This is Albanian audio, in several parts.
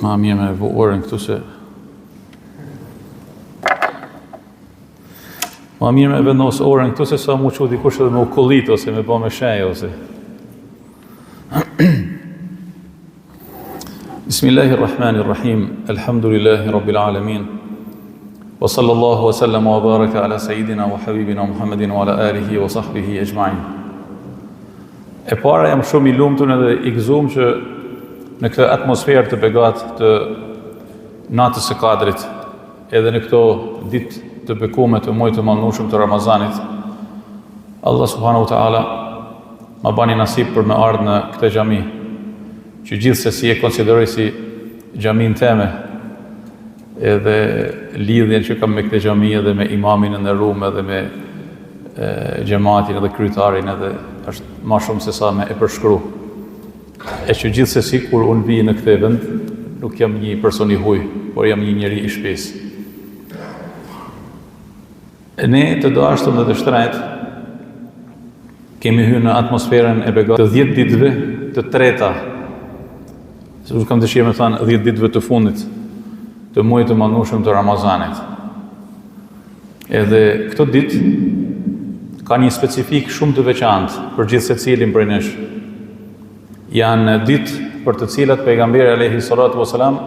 Ma mirë me vë orën këtu se ma mirë me vendos orën këtu se sa mu që dikush edhe me u kollit ose me ba me shej ose. Bismillahirrahmanirrahim. Alhamdulillahi rabbil alamin. Wa sallallahu wa sallam wa baraka ala sayidina wa habibina Muhammedin wa ala alihi wa sahbihi ajma'in. E para jam shumë i lumtur edhe i gëzuar që në këtë atmosferë të begatë të natës së Kadrit, edhe në këto ditë të bekume të muajit të mallnueshëm të Ramazanit, Allah subhanahu wa taala ma bani nasib për me ardhë në këtë xhami, që gjithsesi e konsideroj si xhamin teme, edhe lidhjen që kam me këtë xhami edhe me imamin e nderuar edhe me xhamatin edhe kryetarin edhe është ma shumë se sa me e përshkru. E që gjithsesi kur unë vi në këtë vend, nuk jam një person i huj, por jam një njeri i shpesë. Ne të dashtëm dhe të shtrejt, kemi hyrë në atmosferën e begatë të 10 ditëve të treta, se kam dëshirë me thanë 10 ditëve të fundit, të muajit të mallnueshëm të Ramazanit. Edhe këto ditë ka një specifik shumë të veçantë për gjithë secilin prej nesh. Janë ditë për të cilat pejgamberi alayhi salatu wasalam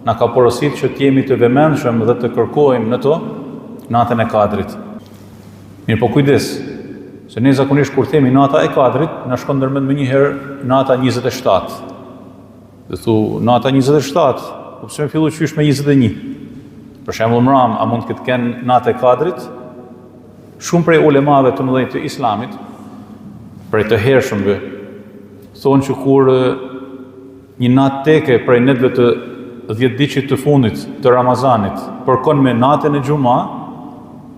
na ka porositur që të jemi të vëmendshëm dhe të kërkojmë në to natën e Kadrit. Mirë, po kujdes, se ne zakonisht kur themi nata e Kadrit, na shkon ndërmend më një herë nata 27. Dhe thu nata 27, po pse më fillu qysh me 21? Për shembull mram, a mund të kenë natë e Kadrit? Shumë prej ulemave të mëdhenj të Islamit, prej të hershëmve, thonë që kur një natë teke prej netëve të 10 ditëve të fundit të Ramazanit përkon me natën e Xuma,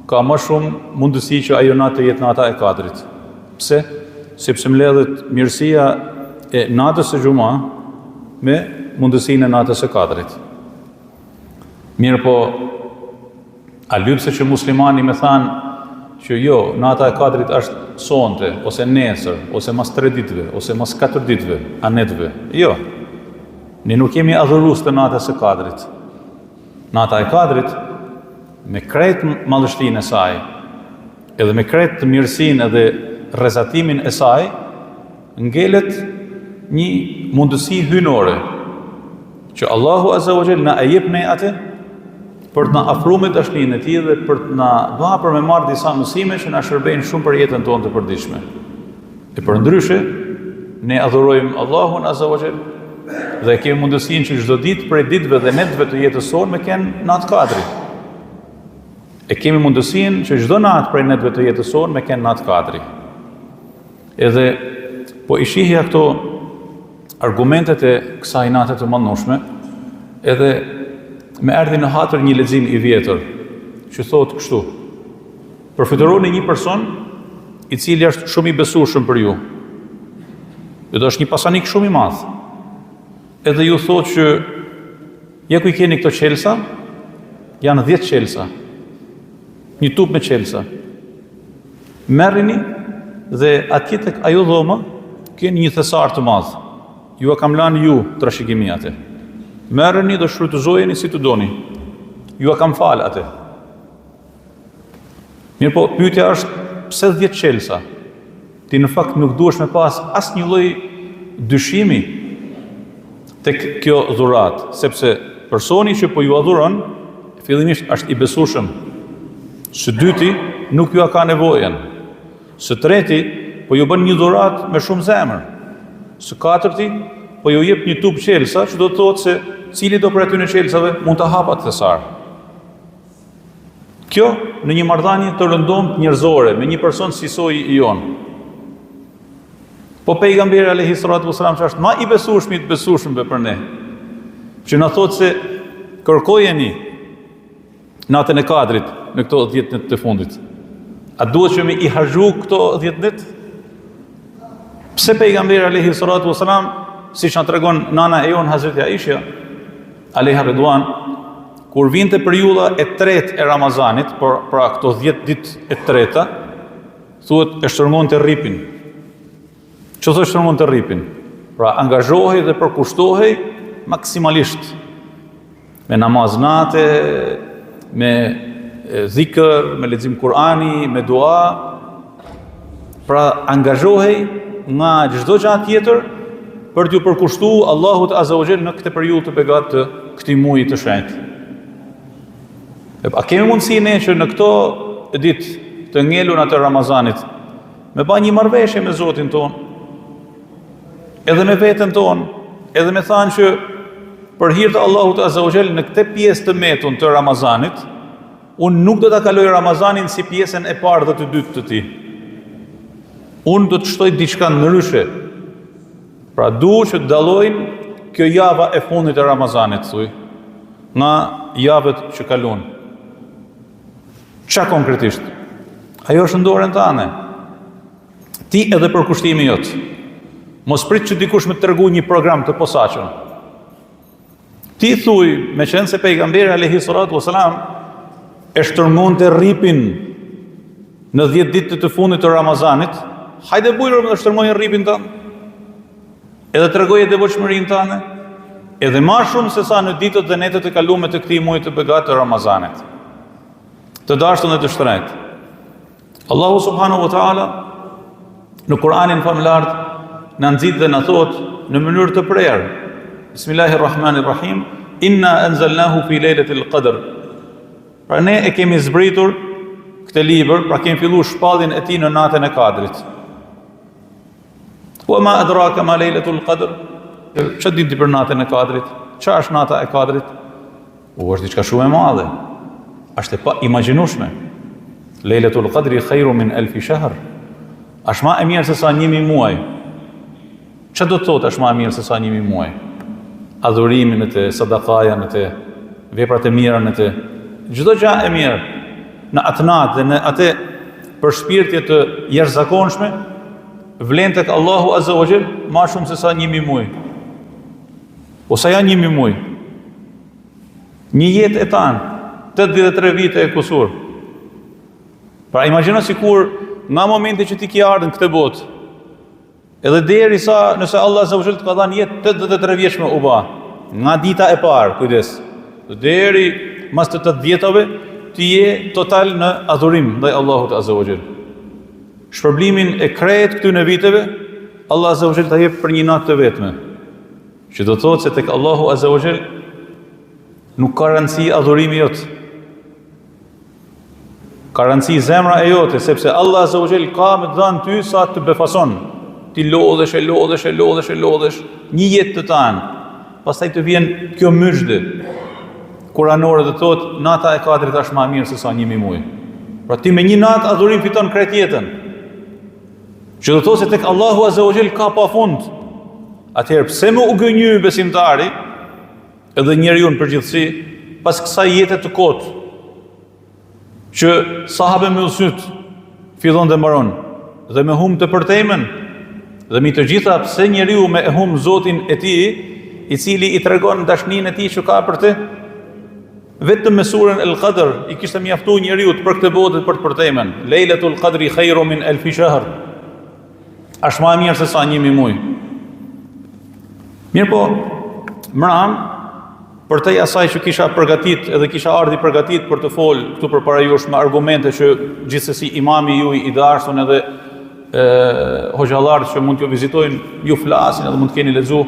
ka më shumë mundësi që ajo natë të jetë nata e Kadrit. Pse? Sepse mbledhet mirësia e natës së Xuma me mundësinë e natës së Kadrit. Mirë po, a lypse që muslimani me thanë që jo, nata e Kadrit është sonte, ose nesër, ose mas 3 ditëve, ose mas 4 ditëve, a netëve. Jo, ne nuk jemi adhurues të natës së Kadrit. Nata e Kadrit, me krejt madhështinë e saj, edhe me krejt të mirësinë edhe rrezatimin e saj, ngelet një mundësi hynore, që Allahu Azza wa Jall na e jep ne atë, për të na afruar me dashninë e tij dhe për të na dhënë për me marrë disa mësime që na shërbejnë shumë për jetën tonë të përditshme. E përndryshe, ne adhurojmë Allahun Azza wa Jall dhe kemi mundësinë që çdo ditë prej ditëve dhe netëve të jetës sonë me kenë natë Kadri. E kemi mundësinë që çdo natë prej netëve të jetës sonë me kenë natë Kadri. Edhe po i shihja këto argumentet e kësaj nate të mallnueshme, edhe me erdhi në hatër një lexim i vjetër, që thotë kështu: përfitoroni një person i cili është shumë i besueshëm për ju. Dhe është një pasanik shumë i madh. Edhe ju thotë që ja ku i keni këto qelsa, janë 10 qelsa. Një tup me qelsa. Merrini dhe atje tek ajo dhoma keni një thesar të madh. Ju e kam lanë ju trashëgimi atë. Merreni dhe shfrytëzojeni si të doni. Ju e kam falë atë. Mirë po, pyetja është, pse 10 qelsa? Ti në fakt nuk duhesh me pas asnjë lloj dyshimi tek kjo dhuratë, sepse personi që po ju adhuron, fillimisht është i besueshëm. Së dyti, nuk ju ka nevojën. Së treti, po ju bën një dhuratë me shumë zemër. Së katërti, po ju jep një tup qelsa, që do të thotë se cili do për aty në qelsave mund të hapat thesar. Kjo në një marrëdhënie të rëndomt njerëzore me një person si soji i jon. Po pejgamberi alayhi salatu wasalam që është më i besueshmi të besueshmëve për ne, që na thotë se kërkojeni natën e Kadrit në këto 10 ditë të fundit. A duhet që me i harxhu këto 10 ditë? Pse pejgamberi alayhi salatu wasalam, siç na tregon nana e jon Hazreti Aisha alayha ridwan, kur vinte periudha e tretë e Ramazanit, pra këto 10 ditë e treta, thuhet e shtrëngonte rripin. Çfarë thotë shtrëngonte rripin? Pra angazhohej dhe përkushtohej maksimalisht me namaz nate, me zikër, me lexim Kur'ani, me dua. Pra angazhohej nga çdo gjë tjetër për t'ju përkushtuar Allahut Azza wa Jall në këtë periudhë të begat të këtij muaji të shenjtë. A kemi mundësi ne që në këto ditë të ngelura të Ramazanit me ba një marrëveshje me Zotin ton, edhe me veten ton, edhe me thanë që për hir të Allahut Azza wa Jall në këtë pjesë të metun të Ramazanit, unë nuk do ta kaloj Ramazanin si pjesën e parë dhe të dytë të tij. Unë do të shtoj diçka ndryshe. Pra duhet që të dallojnë kjo java e fundit e Ramazanit, thuj, nga javët që kalon. Qa konkretisht? Ajo është në dorën tënde. Ti edhe për kushtimi jot. Mos prit që dikush më tregu një program të posaçëm. Ti thuj, me qenë se pejgamberi alayhi salatu wasalam e shtrëngonte rripin në 10 ditë të fundit të Ramazanit, hajde bujro më të shtrëngojë rripin tënd. Edhe tregoje devotshmërinë tënde, edhe më shumë se sa në ditët dhe netët e kaluara të këtij muaji të begat të Ramazanit. Të dashtën dhe të shtrejt. Allahu subhanahu wa ta'ala në Kur'anin famlart në nxit dhe në thot në mënyrë të prerë. Bismillahirrahmanirrahim. Inna anzalnahu fi lejletil qadr. Pra ne e kemi zbritur këtë libër, pra kemi filluar shpalljen e tij në natën e Kadrit. Wa ma adraka ma lejletul qadr. Çfarë di ti për natën e Kadrit? Çfarë është nata e Kadrit? Është diçka shumë e madhe. Është e pa imagjinueshme. Lejletul Qadri khairu min alfi shahr. Është më e mirë se sa 1000 muaj. Çfarë do të thotë është më e mirë se sa 1000 muaj? Adhurimin e të sadakaja në të veprat e mira në të çdo gjë e mirë në atë natë dhe në atë përshpirtje të jashtëzakonshme vlen tek Allahu Azza wa Jall më shumë se sa 1000 muaj. Ose janë 1000 muaj. Një jetë e tanë 83 vite e kusur. Pra imagjino sikur nga momenti që ti ke ardhur në këtë botë, edhe derisa nëse Allah Azza wa Jall të ka dhënë jetë 83 vjeçme u bë, nga dita e parë, kujdes, deri mas të 80-ve, ti je total në adhurim ndaj Allahut Azza wa Jall. Shpërblimin e krejt këtyre viteve, Allah Azza wa Jall ta jep për një natë të vetme. Që do të thotë se tek Allahu Azza wa Jall nuk ka rëndësi adhurimi jot. Ka rëndësi zemra e jote, sepse Allah Azza wa Jall ka më dhënë ty sa të befason. Ti lodhesh, një jetë të tanë. Pastaj të vjen kjo myshde kuranore dhe thotë nata e Kadrit është më e mirë se sa 1000 muaj. Pra ti me një natë adhurim fiton krejt jetën. Që do të thotë se tek Allahu Azza wa Jall ka pafund. Atëherë pse më u gënjy besimtari edhe njeriu në përgjithësi pas kësaj jete të kotë që sahabe me usyt fillon dhe mbaron dhe me hum të përtemen dhe mi të gjitha pse njeriu me e hum Zotin e tij i cili i tregon dashninë e tij që ka për të vetëm me surën El Qadr i kishte mjaftuar njeriu për këtë botë për të përtemen Lejletul Qadri khairu min alfi shahr. Është më e mirë se sa 1000 muaj. Mirë po, mram për te asaj që kisha përgatit edhe kisha ardhi përgatit për të folë këtu përpara jush me argumente që gjithsesi imami ju i dashur edhe hoxhallarët që mund t'ju vizitojnë ju flasin edhe mund të keni lexu,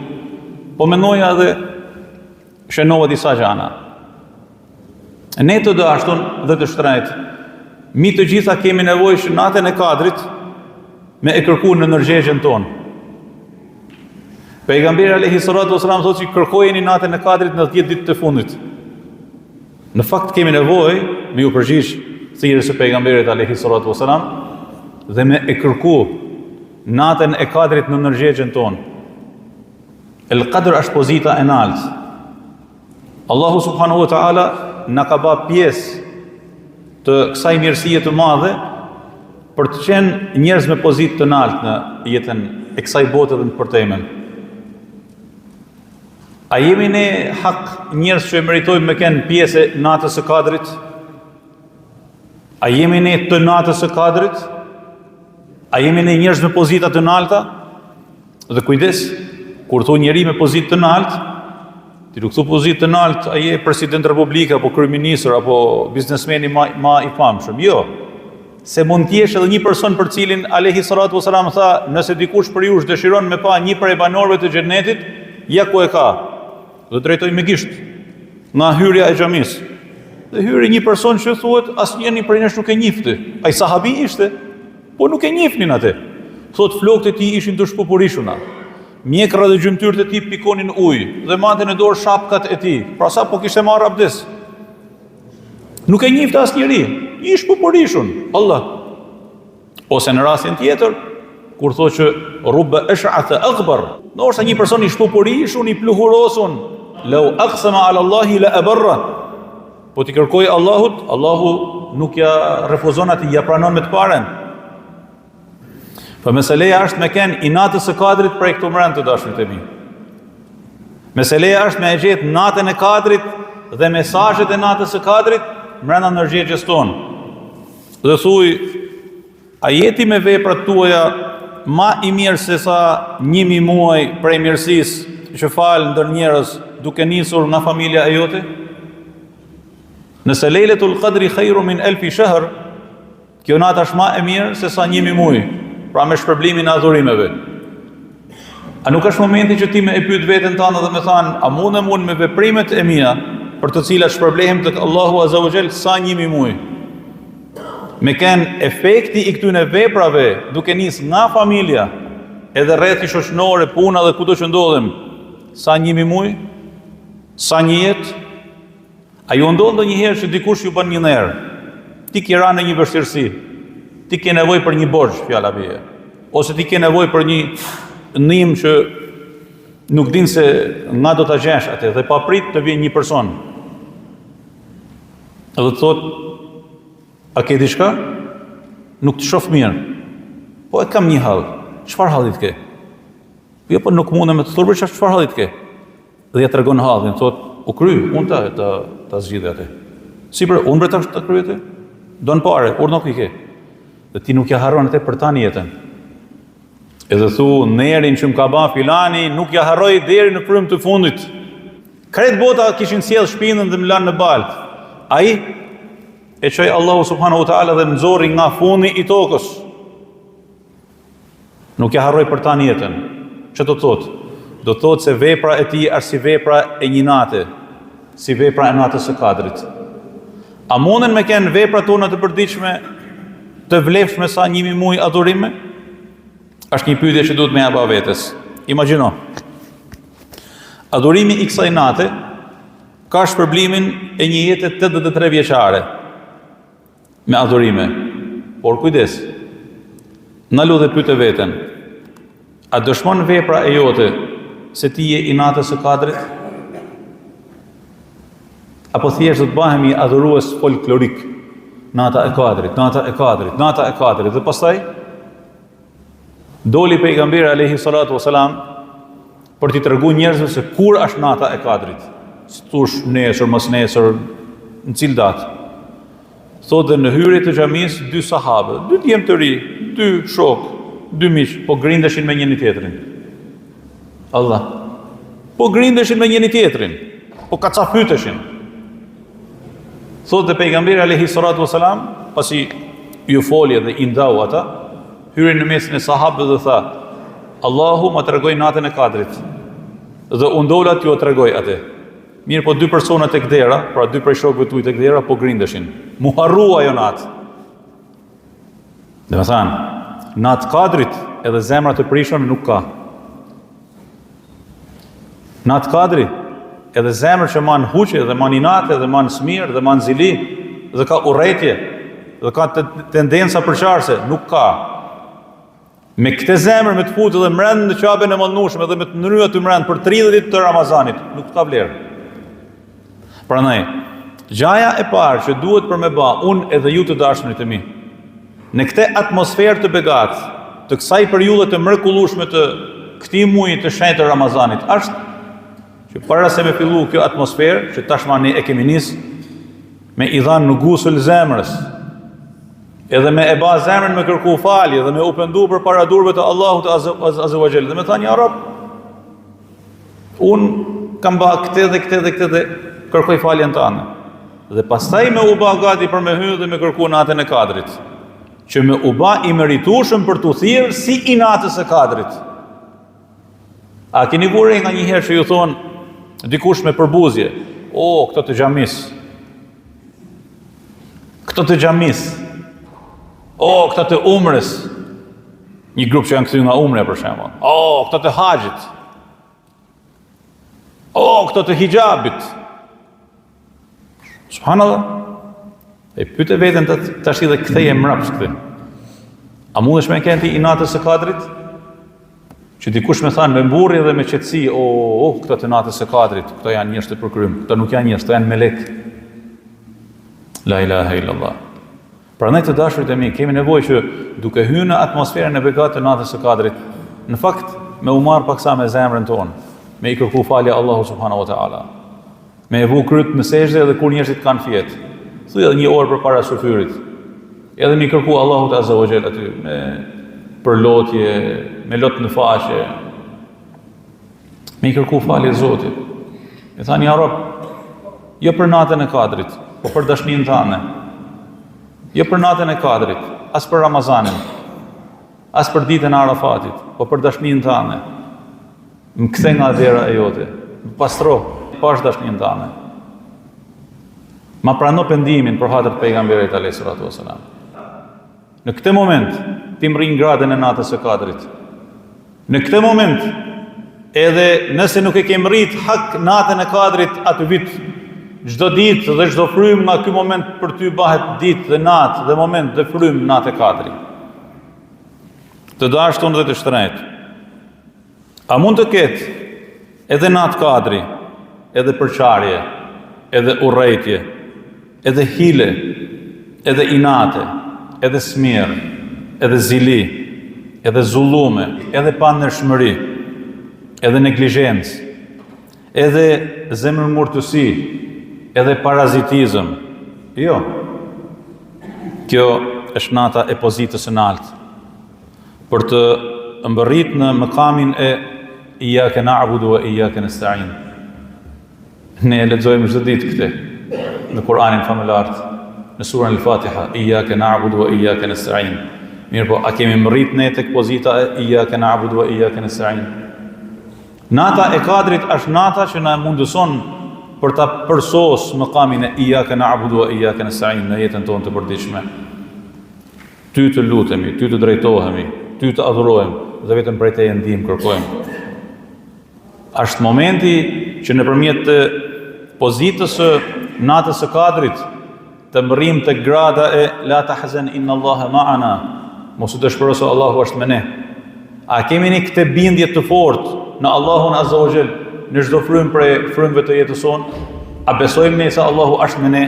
po mendoja edhe shënova disa gjana. Ne të dashur dhe të shtrejt, mi të gjitha kemi nevojë që natën e Kadrit me e kërku në nërgjegjen tonë. Pejgamberi alayhi salatu wasalam thotë që kërkojeni natën e Kadrit në 10 ditë të fundit. Në fakt kemi nevojë me u përgjigj thirrjes së pejgamberit alayhi salatu wasalam dhe me e kërku natën e Kadrit në nërgjegjen tonë. El Qadr është pozita e lartë. Allahu subhanahu wa taala na ka bërë pjesë të kësaj mirësie të madhe për të qenë njerëz me pozitë të lartë në jetën e kësaj bote dhe në përtemen. A jemi ne hak njerëz që meritojmë me kenë pjesë natës së Kadrit? A jemi ne të natës së Kadrit? A jemi ne njerëz me pozita të larta? Dhe kujdes, kur thon njeri me pozitë të lartë, Ti nuk thu pozitë të lartë, a je president republike, apo kryeministër, apo biznesmeni ma i famshëm. Jo. Se mund t'jesh edhe një person për cilin alayhi salatu wasalam tha, nëse dikush për jush dëshiron me pa një prej banorëve të xhenetit, ja ku e ka. Dhe drejtoj me gisht nga hyrja e xhamisë. Dhe hyri një person që thuhet asnjëri prej nesh nuk e njifti. Ai sahabi ishte, po nuk e njifnin atë. Thot flokët e tij ishin të shpupurishuna. Mjekra dhe gjymtyrët e tij pikonin ujë dhe mante në dorë shapkat e tij. Pra sa po kishte marrë abdes. Nuk e njifte asnjëri. I shpupurishun, Allah. Ose në rastin tjetër, kur thotë që rubba ash'atha akbar, ndoshta një person i shpupurishun, i pluhurosun, law aqsama ala Allahi la abarra. Po ti kërkoj Allahut, Allahu nuk ja refuzon atë, ja pranon me të parën. Po meseleja është me ken inatës së kadrit prej këtu mbrëm të dashurit e mi. Meseleja është me e gjetë natën e kadrit dhe mesazhet e natës së kadrit mbrenda ndërgjegjës tonë. Dhe thuj, a jeti me veprat tuaja ma i mirë se sa 1000 muaj prej mirësisë që falë ndër njerëz duke nisur nga familja e jote? Nëse Lejletul Qadri khairu min 1000 shahr, kjo natë është ma e mirë se sa 1000 muaj, pra me shpërblimin e adhurimeve. A nuk është momenti që ti me e pyet veten tënde dhe me thanë, a mundem unë me veprimet e mia për të cilat shpërblehem tek Allahu Azza wa Jall sa 1000 muaj? Me ken efekti i këtyne veprave duke nis nga familja edhe rrethi shoqëror, puna dhe kudo që ndodhem, sa 1000 muaj, sa një jetë. A ju ndodh ndonjëherë që dikush ju bën një nerë, ti ke ra në një vështirësi, ti ke nevojë për një borxh, fjala bie, ose ti ke nevojë për një ndihmë që nuk din se nga do ta gjesh atë dhe pa prit të vjen një person. Edhe të thotë, a ke diçka? Nuk të shoh mirë. Po e kam një hall. Çfarë halli të ke? Jo, po nuk mundem të thurbësh çfarë halli të ke. Dhe ja tregon hallin, thotë, u kry, unë ta zgjidh atë. Si për unë bre ta kryej atë? Don parë, kur nuk i ke. Dhe ti nuk ja harron atë për tani jetën. Edhe thu, nerin që më ka ba filani, nuk ja harroj deri në prymë të fundit. Kret bota kishin sjell shpinën dhe më lanë në baltë. Ai e çoi Allahu subhanahu wa taala dhe nxorri nga fundi i tokës. Nuk ja harroj për tani jetën. Ç'do të thotë? Do të thotë se vepra e tij është si vepra e një nate, si vepra e natës së kadrit. A munden me kenë vepra tona të përditshme, të vlefshme sa 1000 muaj adhurime? Është një pyetje që duhet me japa vetes. Imagjino. Adhurimi i kësaj nate ka shpërblimin e një jete 83 vjeçare me adhurime. Por kujdes. Na lodhe pyet veten. A dëshmon vepra e jote se ti je i natës së kadrit? Apo thjesht do të bëhemi adhurues folklorik? Nata e kadrit, nata e kadrit, nata e kadrit. Dhe pastaj doli pejgamberi alayhi salatu wasalam për t'i treguar njerëzve se kur është nata e kadrit. Si thush nesër, mos nesër, në cilë datë. Thotë dhe në hyrje të xhamisë 2 sahabë, 2 djemë të ri, 2 shokë, 2 miq, po grindeshin me njëri tjetrin. Allah. Po grindeshin me njëri tjetrin. Po kacafyteshin. Thotë dhe pejgamberi alayhi salatu wasalam, pasi ju folje dhe i ndau ata, hyri në mesin e sahabëve dhe tha, Allahu ma tregoi natën e kadrit. Dhe u ndola t'ju tregoj atë. Mirë, po 2 persona tek dera, pra 2 prej shokëve tuaj tek dera, po grindeshin. Mu harrua ajo natë. Dhe me thanë, natë kadrit edhe zemra të prishën nuk ka. Natë kadrit edhe zemrë që manë huqe, dhe manë inate, dhe manë smirë, dhe manë zili, dhe ka urrëtie, dhe ka tendenca përqarse, nuk ka. Me këtë zemrë me të futë dhe mrendë në qabën e mëllnushme dhe me të nëryja të mrendë për 30 ditë të Ramazanit, nuk ka vlerë. Prandaj, gjaja e parë që duhet për me ba, unë edhe ju të dashërit e mi, në këtë atmosferë të begatë, të kësaj periudhe të mrekullueshme të këtij muaji të shenjtë të Ramazanit, është që para se me fillu kjo atmosferë, që tashma ne e kemi nisë, me i dhanë në gusul zemrës, edhe me e ba zemrën me kërku falje, dhe me u pendu për paradurve të Allahut Azza wa Jall, dhe me thani, ja Rab, unë kam ba këtë dhe kërkoj faljen tënde. Dhe pastaj me u bë gati për me hyrë dhe me kërku natën e Kadrit, që me u bë i meritueshëm për t'u thirrë si i natës së Kadrit. A keni vure nga një herë që ju thonë dikush me përbuzje, këto të xhamis. Këto të xhamis. Këto të umrës. Një grup që janë kthy nga umre për shembull. Këto të haxhit. Këto të hijabit. Subhanallah. E pyete veten tash dhe ktheje mbrapsht këtë. A mundesh me kënë ti i natës së Kadrit? Që dikush me thanë me mburrje dhe me qetësi, këto të natës së Kadrit, këto janë njerëz të përkryer, këto nuk janë njerëz, këto janë melek. La ilaha illallah. Prandaj të dashurit e mi, kemi nevojë që duke hyrë në atmosferën e begat të natës së Kadrit, në fakt me u marr paksa me zemrën tonë, me i kërku falje Allahu subhanahu wa taala. Me e vu kryt në sejdë edhe kur njerëzit kanë fjet. Thuaj edhe një orë përpara sufyrit. Edhe me i kërku Allahut azza wa jalla aty me përlotje, me lot në faqe. Me i kërku falje Zotit. E thani ja Rob, jo për natën e Kadrit, po për dashninë tënde. Jo për natën e Kadrit, as për Ramazanin, as për ditën e Arafatit, po për dashninë tënde. Më kthe nga dhera e jote, më pastro, pash dashninë tënde. Ma prano pendimin për hatër të pejgamberit alayhi salatu wasalam. Në këtë moment, ti mrin gradën e natës së Kadrit. Në këtë moment, edhe nëse nuk e ke mrit hak natën e Kadrit atë vit, çdo ditë dhe çdo frymë nga ky moment për ty bëhet ditë dhe natë dhe moment dhe frymë natë e Kadrit. Të dashur dhe të shtrenjtë. A mund të ketë edhe natë Kadri, edhe përçarje, edhe urrejtje, edhe hile, edhe inate, edhe smirë, edhe zili, edhe zullume, edhe pandershmëri, edhe neglizhencë, edhe zemërmurtësi, edhe parazitizëm. Jo. Kjo është nata e pozitës së lartë. Për të mbërrit në mëkamin e iyyaka na'budu wa iyyaka nasta'in. Ne e lexojmë çdo ditë këtë në Kur'anin famullar, në surën Al-Fatiha, iyyaka na'budu wa iyyaka nasta'in. Mirpo, a kemi mbërrit ne tek pozita e iyyaka na'budu wa iyyaka nasta'in? Nata e Kadrit është nata që na mundëson për ta përsos mëkamin e iyyaka na'budu wa iyyaka nasta'in në jetën tonë të përditshme. Ty të lutemi, ty të drejtohemi, ty të adhurojmë dhe vetëm prej teje ndihmë kërkojmë. Është momenti që nëpërmjet të pozitës së natës së Kadrit të mbërrim të grada e la tahzan inna Allaha ma'ana, mos u dëshpëro se Allahu është me ne. A kemi ne këtë bindje të fortë në Allahun azza wa jall në çdo frymë prej frymëve të jetës sonë? A besojmë ne se Allahu është me ne?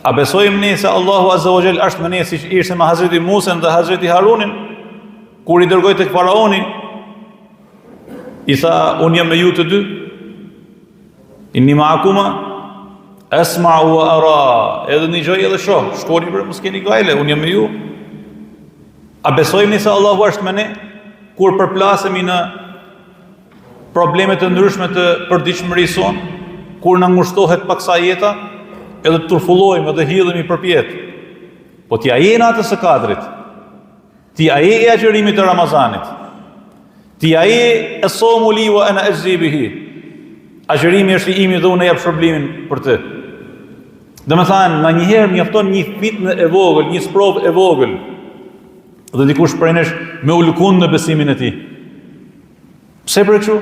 A besojmë ne se Allahu azza wa jall është me ne siç ishte me Hazreti Musa dhe Hazreti Harunin kur i dërgoi tek faraoni? I tha, unë jam me ju të dy. Inni ma'akuma asma'u wa ara. Edhe dëgjoj edhe shoh. Shkoni për mos keni gajle, unë jam me ju. A besojmë se Allahu është me ne kur përplasemi në probleme të ndryshme të përditshmërisë sonë, kur na ngushtohet paksa jeta, edhe të turfullojmë edhe hidhemi përpjet. Po ti ai je natës së Kadrit. Ti ai je i agjërimit të Ramazanit. Ti ai e somu li wa ana ajzi bihi. Agjërimi është i imi dhe unë jap shpërblimin për të. Domethënë, nga një herë mjafton një fitnë e vogël, një sprovë e vogël. Dhe dikush prej nesh me u lëkund në besimin e tij. Pse për kështu?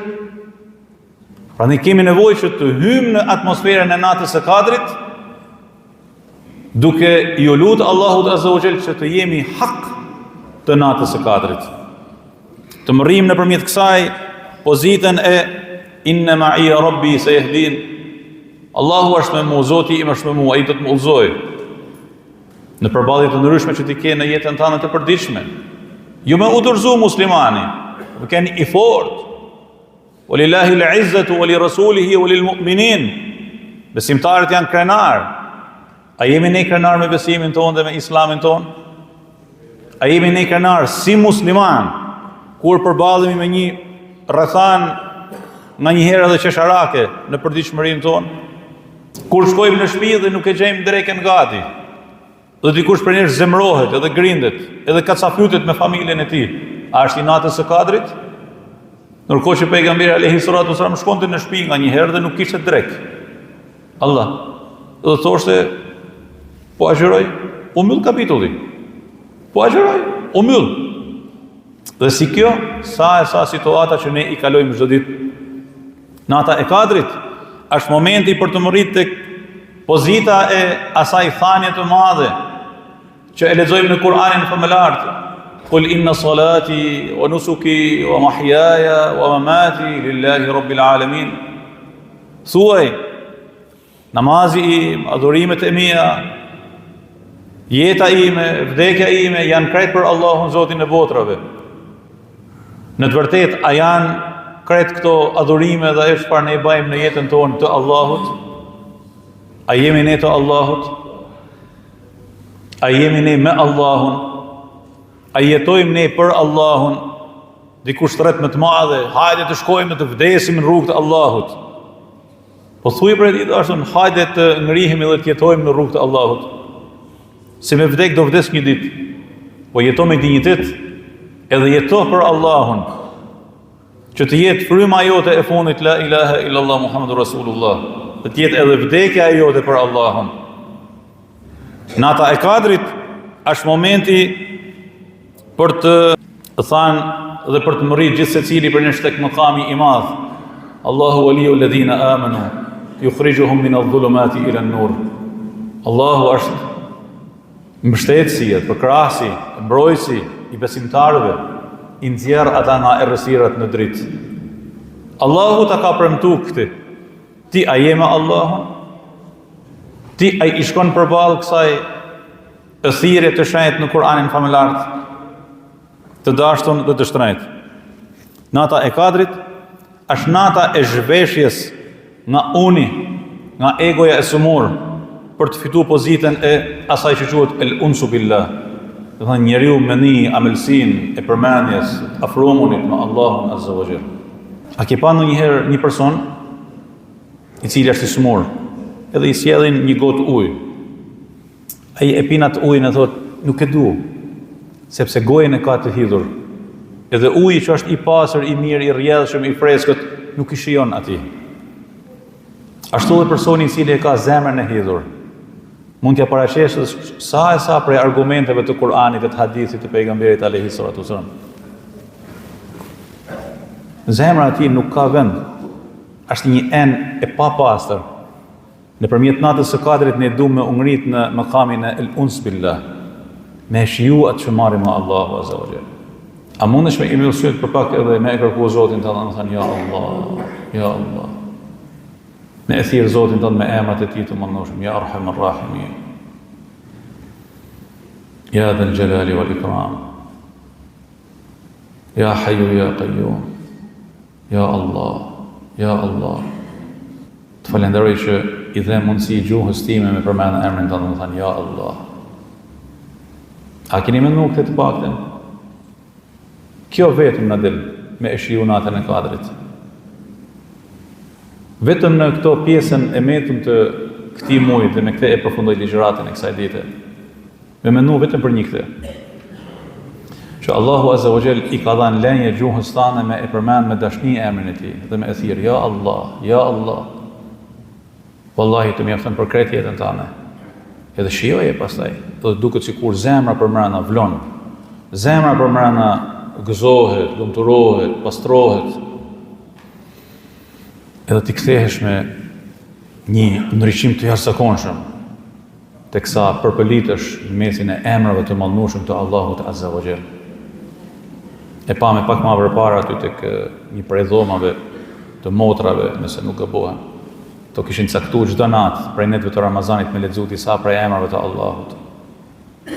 Prandaj kemi nevojë që të hyjmë në atmosferën e natës së Kadrit, duke i lutur Allahut azza wa jall që të jemi hak të natës së Kadrit. Të mërrim nëpërmjet kësaj pozitën e inna ma'i rabbi sayahdin. Allahu është me mua, Zoti im është me mua, ai do të më udhëzojë në përballje të ndryshme që ti ke në jetën tënde të përditshme. Ju më udhëzu muslimani, të keni i fortë. Walillahi al-izzatu wa li rasulihi wa lil mu'minin. Besimtarët janë krenar. A jemi ne krenar me besimin tonë dhe me islamin tonë? A jemi ne krenar si musliman kur përballemi me një rrethan nga njëherë edhe qesharake në përditshmërinë tonë. Kur shkojmë në shtëpi dhe nuk e gjejmë drekën gati, dhe dikush për njerëz zemrohet edhe grindet, edhe kacafytet me familjen e tij, a është i natës së Kadrit? Ndërkohë që pejgamberi alayhi salatu wasallam shkonte në shtëpi nga njëherë dhe nuk kishte drek. Allah, dhe thoshte, po agjëroj, u mbyll kapitulli. Po agjëroj, u mbyll. Dhe si kjo, sa situata që ne i kalojmë çdo ditë. Nata e Kadrit është momenti për të mërrit tek pozita e asaj thanje të madhe që e lexojmë në Kur'anin famëlar. Qul inna salati wa nusuki wa mahyaya wa mamati lillahi rabbil alamin. Thuaj, namazi im, adhurimet e mia, jeta ime, vdekja ime janë krejt për Allahun, Zotin e botrave. Në të vërtetë, a janë krejt këto adhurime dhe është çfarë ne i bëjmë në jetën tonë të Allahut? A jemi ne të Allahut? A jemi ne me Allahun? A jetojmë ne për Allahun? Dikush thret më të madhe, hajde të shkojmë të vdesim në rrugë të Allahut. Po thuaj për ditë ashtu, hajde të ngrihemi dhe të jetojmë në rrugë të Allahut. Se me vdek do vdes një ditë. Po jeto me dinjitet, edhe jeto për Allahun. Që të jetë fryma jote e fundit la ilaha illallah Muhammadur Rasulullah. Të jetë edhe vdekja jote për Allahun. Nata e Kadrit është momenti për të thënë dhe për të mërrit gjithë secili për një tek mëkami i madh. Allahu waliyu alladhina amanu yukhrijuhum min adh-dhulumati ila an-nur. Allahu është mbështetësi, përkrahasi, mbrojtësi i besimtarëve, i nxjerr ata nga errësirat në dritë. Allahu ta ka premtuar këtë. Ti a je me Allahun? Ti a i shkon përballë kësaj thirrje të shenjtë në Kur'anin famëlar, të dashtun dhe të shtrenjtë. Nata e Kadrit është nata e zhveshjes nga uni, nga egoja e sëmur, për të fituar pozitën e asaj që quhet el-unsu billah. Do të thënë njeriu me një amelsin e përmendjes, afromunit me Allahun azza wa jall. A ke pa ndonjëherë një person i cili është i smur, edhe i sjellin një gotë ujë. Ai e pin atë ujin e thotë, nuk e du, sepse gojën e ka të hidhur. Edhe uji që është i pastër, i mirë, i rrjedhshëm, i freskët, nuk i shijon atij. Ashtu edhe personi i cili e ka zemrën e hidhur, mund t'ja paraqesësh sa prej argumenteve të Kur'anit dhe të hadithit të pejgamberit alayhi salatu wasallam. Zemra e tij nuk ka vend. Është një enë e papastër. Nëpërmjet natës së Kadrit ne duam me ngrit në makamin e el-uns billah, me shiju atë që marrim nga Allahu azza wa jall. A mundesh me imëll syt për pak edhe me e kërkuar Zotin të thënë ja Allah, ja Allah. Me e thirr Zotin tonë me emrat e tij të mëndshëm, ja Arhamur Rahimin. Ya Dhal Jalali wal Ikram. Ya Hayyu ya Qayyum. Ya Allah, ya Allah. Të falenderoj që i dhe mundësi gjuhës time me përmendë emrin tonë, më thënë ja Allah. A keni menduar këtë të paktën? Kjo vetëm në del me e shiju natën e Kadrit. Vetëm në këto pjesën e metëm të këtij muaji dhe me këtë e përfundoj ligjëratën e kësaj dite. Me mendu vetëm për një këtë. Që Allahu azza wa jall i ka dhënë lënje gjuhës tane me e përmend me dashni emrin e tij dhe me e thirr ja Allah, ja Allah. Wallahi të mjafton për krejt jetën tane. Edhe shijoje pastaj, do të duket sikur zemra përmbrana vlon. Zemra përmbrana gëzohet, lumturohet, pastrohet. Edhe ti kthehesh me një ndryshim të jashtëzakonshëm, teksa përpëlitesh në mesin e emrave të mallnueshëm të Allahut azza wa jall. E pa me pak më përpara aty tek një prej dhomave të motrave, nëse nuk gëbohem. To kishin caktuar çdo natë prej netëve të Ramazanit me lexuar disa prej emrave të Allahut.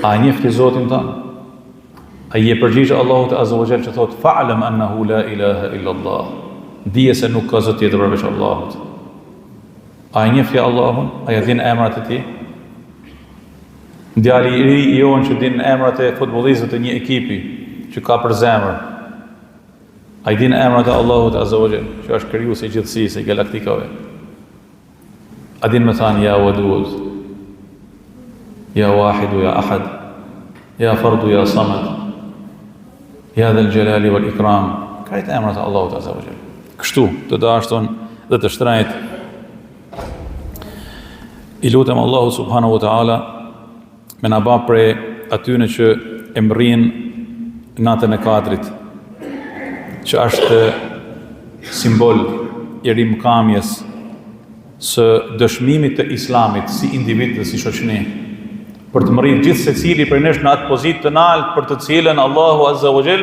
A njefti Zotin tonë? A je përgjigjë Allahut azza wa jall që thotë fa'lam annahu la ilaha illa Allah. Dije se nuk ka zot tjetër përveç Allahut. A njefti Allahun? A ja din emrat e tij? Djali i ri i jon që din emrat e futbollistëve të një ekipi që ka për zemër. A i din emrat e Allahut Azza wa Jall, që është krijuesi i gjithësisë, i galaktikave. A din me thanë ja Wadud, ja Wahidu, ja Ahad, ja Fardu, ja Samad, ja Dhul Jalali wal Ikram. Krejt emrat e Allahut Azza wa Jall. Kështu të dashton dhe të shtrejt. I lutem Allahu subhanahu wa ta'ala me na ba prej atyne që e mrin natën e Kadrit, që është simbol i rimkamjes së dëshmimit të Islamit si individ dhe si shoqëni, për të mërrit gjithë secili për nesh në atë pozitë të lartë për të cilën Allahu Azza wa Jall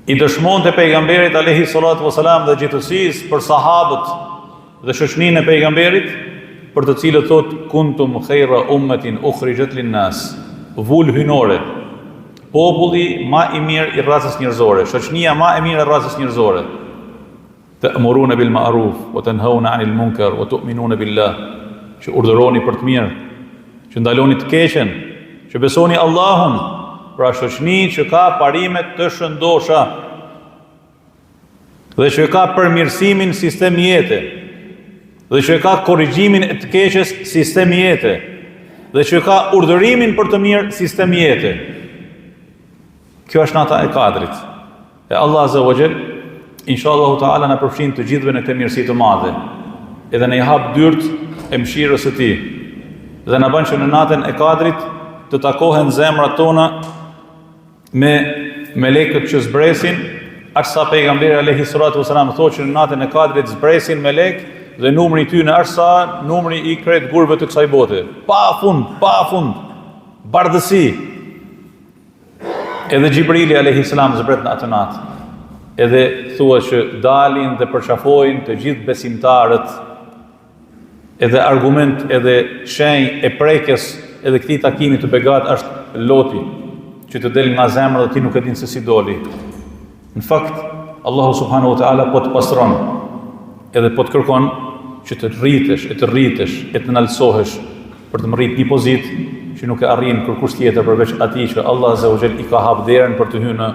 i dëshmonte pejgamberit alayhi salatu wasalam dhe gjithësisë për sahabët dhe shoqëninë e pejgamberit, për të cilët thot kuntum khayra ummatin ukhrijat lin-nas, vull hynore, populli ma i mirë i racës njerëzore, shoqënia ma e mirë e racës njerëzore. Ta'muruna bil ma'ruf wa tanhauna 'anil munkar wa tu'minuna billah, që urdhëroni për të mirë, që ndaloni të keqen, që besoni Allahun, pra shoqëni që ka parime të shëndosha dhe që ka përmirësimin sistem jete, dhe që ka korrigjimin e të keqes sistem jete, dhe që ka urdhërimin për të mirë sistem jete. Kjo është nata e Kadrit. E Allah Azza wa Jall, inshallah ta'ala, na përfshin të gjithëve në këtë mirësi të madhe, edhe na i hap dyert e mëshirës së Tij, dhe na bën që në natën e Kadrit të takohen zemrat tona me melekët që zbresin, aq sa pejgamberi alayhi salatu wasalam thotë që në natën e Kadrit zbresin melek dhe numri i tyre është sa numri i krejt gurëve të kësaj bote. Pa fund, bardhësi. Edhe Gjibrili alayhi salam zbret në atë natë. Edhe thua që dalin dhe përqafojnë të gjithë besimtarët, edhe argument, edhe shenjë e prekjes edhe këtij takimi të begat është loti, që të del nga zemra dhe ti nuk e din se si doli. Në fakt, Allahu subhanahu wa ta'ala po të pastron, edhe po të kërkon që të rritesh, e të nalësohesh për të mërrit një pozitë që nuk e arrin kërkush tjetër përveç atij që Allah Azza wa Jall i ka hap derën për të hyrë në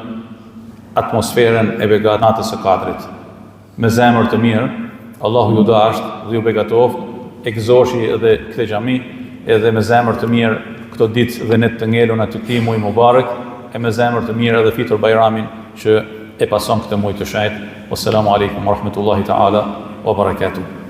atmosferën e begat natës së Kadrit. Me zemër të mirë, Allahu ju dasht dhe ju begatoft, e gëzoshi edhe këtë xhami, edhe me zemër të mirë këto ditë dhe net të ngeluna të këtij muaj mubarek, e me zemër të mirë edhe fitur Bajramin që e pason këtë muaj të shenjtë. Wassalamu alaikum wa rahmatullahi ta'ala wa barakatuh.